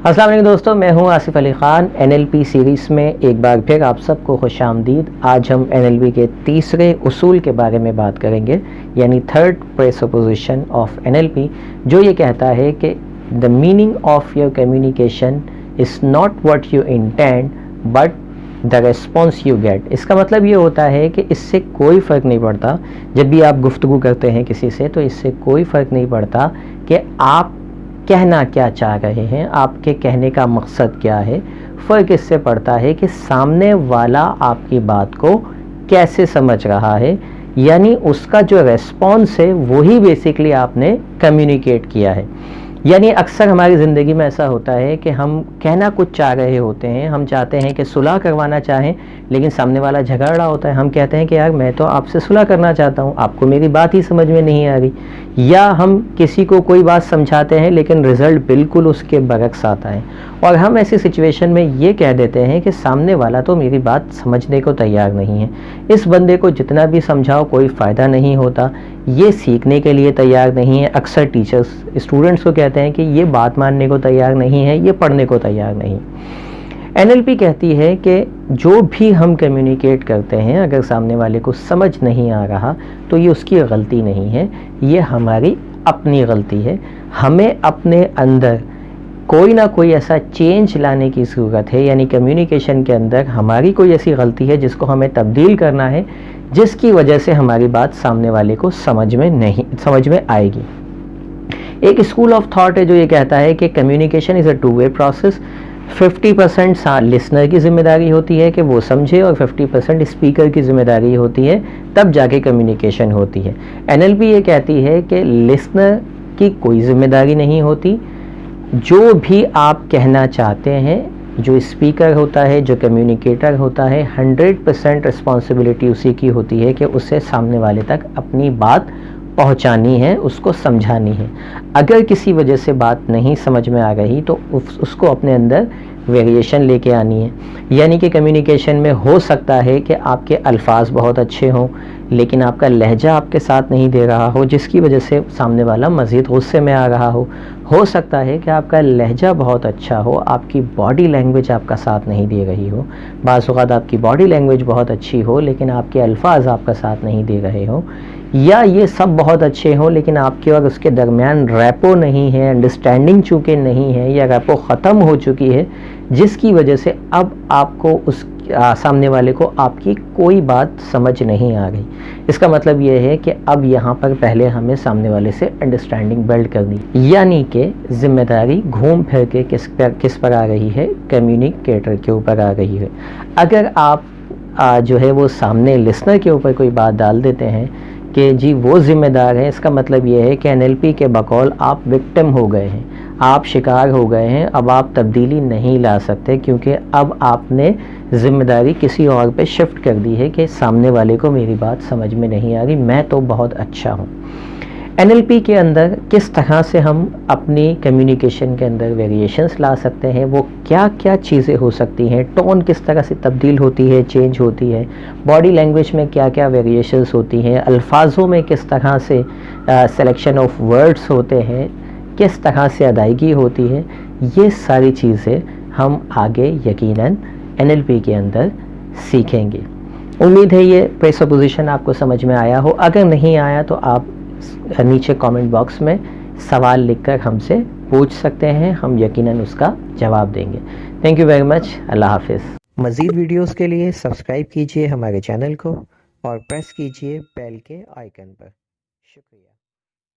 अस्सलाम वालेकुम दोस्तों, मैं हूं आसिफ अली ख़ान। NLP सीरीज़ में एक बार फिर आप सबको खुश आमदीद। आज हम NLP के तीसरे उसूल के बारे में बात करेंगे, यानी थर्ड प्रेसपोजिशन ऑफ NLP, जो ये कहता है कि the meaning of your communication is not what you intend but the response you get. इसका मतलब ये होता है कि इससे कोई फ़र्क नहीं पड़ता, जब भी आप गुफ्तगू करते हैं किसी से, तो इससे कोई फ़र्क नहीं पड़ता कि आप कहना क्या चाह रहे हैं, आपके कहने का मकसद क्या है। फ़र्क इससे पड़ता है कि सामने वाला आपकी बात को कैसे समझ रहा है, यानी उसका जो रेस्पॉन्स है वही बेसिकली आपने कम्युनिकेट किया है। यानी अक्सर हमारी ज़िंदगी में ऐसा होता है कि हम कहना कुछ चाह रहे होते हैं, हम चाहते हैं कि सुलह करवाना चाहें, लेकिन सामने वाला झगड़ रहा होता है। हम कहते हैं कि यार मैं तो आपसे सुलह करना चाहता हूँ, आपको मेरी बात ही समझ में नहीं आ रही। या हम किसी को कोई बात समझाते हैं लेकिन रिज़ल्ट बिल्कुल उसके बरक्स आता है, और हम ऐसी सिचुएशन में ये कह देते हैं कि सामने वाला तो मेरी बात समझने को तैयार नहीं है, इस बंदे को जितना भी समझाओ कोई फ़ायदा नहीं होता, ये सीखने के लिए तैयार नहीं है। अक्सर टीचर्स स्टूडेंट्स को कहते हैं कि ये बात मानने को तैयार नहीं है, ये पढ़ने को तैयार नहीं। NLP कहती है कि जो भी हम कम्युनिकेट करते हैं, अगर सामने वाले को समझ नहीं आ रहा तो ये उसकी गलती नहीं है, ये हमारी अपनी गलती है। हमें अपने अंदर कोई ना कोई ऐसा चेंज लाने की ज़रूरत है, यानी कम्युनिकेशन के अंदर हमारी कोई ऐसी गलती है जिसको हमें तब्दील करना है, जिसकी वजह से हमारी बात सामने वाले को समझ में आएगी। एक स्कूल ऑफ थॉट है जो ये कहता है कि communication is a two way process. 50% listener की ज़िम्मेदारी होती है कि वो समझे, और 50% स्पीकर की ज़िम्मेदारी होती है, तब जाके कम्युनिकेशन होती है। NLP ये कहती है कि लिसनर की कोई ज़िम्मेदारी नहीं होती, जो भी आप कहना चाहते हैं, जो स्पीकर होता है, जो कम्युनिकेटर होता है, 100% रिस्पॉन्सिबिलिटी उसी की होती है कि उसे सामने वाले तक अपनी बात पहुंचानी है, उसको समझानी है। अगर किसी वजह से बात नहीं समझ में आ रही तो उसको अपने अंदर वेरिएशन लेके आनी है। यानी कि कम्युनिकेशन में हो सकता है कि आपके अल्फाज बहुत अच्छे हों लेकिन आपका लहजा आपके साथ नहीं दे रहा हो, जिसकी वजह से सामने वाला मज़ीद गुस्से में आ रहा हो सकता है कि आपका लहजा बहुत अच्छा हो, आपकी बॉडी लैंग्वेज आपका साथ नहीं दे रही हो। बाज़ औक़ात आपकी बॉडी लैंग्वेज बहुत अच्छी हो लेकिन आपके अल्फाज आपका साथ नहीं दे रहे हो, या ये सब बहुत अच्छे हों लेकिन आपके और उसके दरमियान रैपो नहीं है, अंडरस्टैंडिंग चूँकि नहीं है, या रैपो ख़त्म हो चुकी है, जिसकी वजह से अब आपको उस सामने वाले को आपकी कोई बात समझ नहीं आ रही। इसका मतलब ये है कि अब यहाँ पर पहले हमें सामने वाले से अंडरस्टैंडिंग बिल्ड करनी, यानी कि ज़िम्मेदारी घूम फिर के किस पर आ रही है, कम्युनिकेटर के ऊपर आ रही है। अगर आप जो है वो सामने लिसनर के ऊपर कोई बात डाल देते हैं कि जी वो ज़िम्मेदार है, इसका मतलब ये है कि NLP के बकौल आप विक्टिम हो गए हैं, आप शिकार हो गए हैं। अब आप तब्दीली नहीं ला सकते, क्योंकि अब आपने ज़िम्मेदारी किसी और पे शिफ्ट कर दी है कि सामने वाले को मेरी बात समझ में नहीं आ रही, मैं तो बहुत अच्छा हूँ। NLP के अंदर किस तरह से हम अपनी कम्युनिकेशन के अंदर वेरिएशंस ला सकते हैं, वो क्या क्या चीज़ें हो सकती हैं, टोन किस तरह से तब्दील होती है, चेंज होती है, बॉडी लैंग्वेज में क्या क्या वेरिएशंस होती हैं, अल्फाजों में किस तरह से सिलेक्शन ऑफ वर्ड्स होते हैं, किस तरह से अदायगी होती है, ये सारी चीज़ें हम आगे यकीनन NLP के अंदर सीखेंगे। उम्मीद है ये प्रेसपोजिशन आपको समझ में आया हो। अगर नहीं आया तो आप नीचे कमेंट बॉक्स में सवाल लिखकर हमसे पूछ सकते हैं, हम यकीनन उसका जवाब देंगे। Thank you very much. Allah हाफिज़। मज़ीद वीडियोस के लिए सब्सक्राइब कीजिए हमारे चैनल को और प्रेस कीजिए बेल के आइकन पर। शुक्रिया।